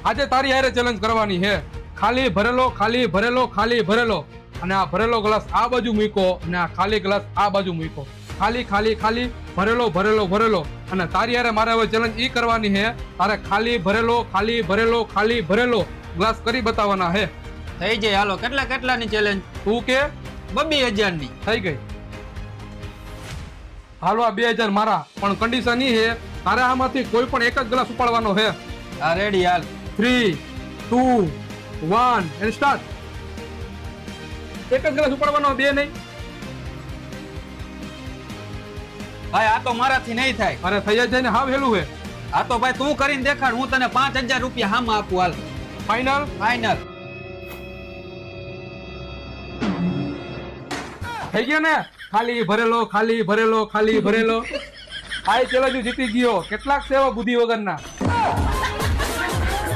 આજે તારી હારે ચેલેન્જ કરવાની છે. ખાલી ભરેલો ખાલી ભરેલો ખાલી ભરેલો અને આ ભરેલો ગ્લાસ આ બાજુ મૂકો અને આ ખાલી ગ્લાસ આ બાજુ મૂકો. ખાલી ખાલી ખાલી ભરેલો ભરેલો ભરેલો અને તારી હારે મારે હવે ચેલેન્જ ઈ કરવાની છે. તારે ખાલી ભરેલો ખાલી ભરેલો ખાલી ભરેલો ગ્લાસ કરી બતાવવાના છે. થઈ જાય હાલો. કેટલાની ચેલેન્જ? તું કે 2000 ની થઈ ગઈ. હાલો આ 2000 મારા, પણ કન્ડિશન ઈ છે તારે આમાંથી કોઈ પણ એક જ ગ્લાસ ઉપાડવાનો છે. હા રેડી હાલ. 3 2 1 એન્ડ સ્ટાર્ટ. એક જ ગ્લાસ ઉપાડવાનો, બે નહીં. ભાઈ આ તો મારાથી નહીં થાય. અરે થઈ જાય ને, હાવ હેલું છે. આ તો ભાઈ તું કરીને દેખાડ, હું તને 5000 રૂપિયા હામાં આપું. હાલ ફાઇનલ. ફાઇનલ થઈ ગયો ને? ખાલી ભરેલો ખાલી ભરેલો ખાલી ભરેલો. આ ચેલેન્જ જીતી ગયો. કેટલાક સેવા બુદ્ધિ વગરના.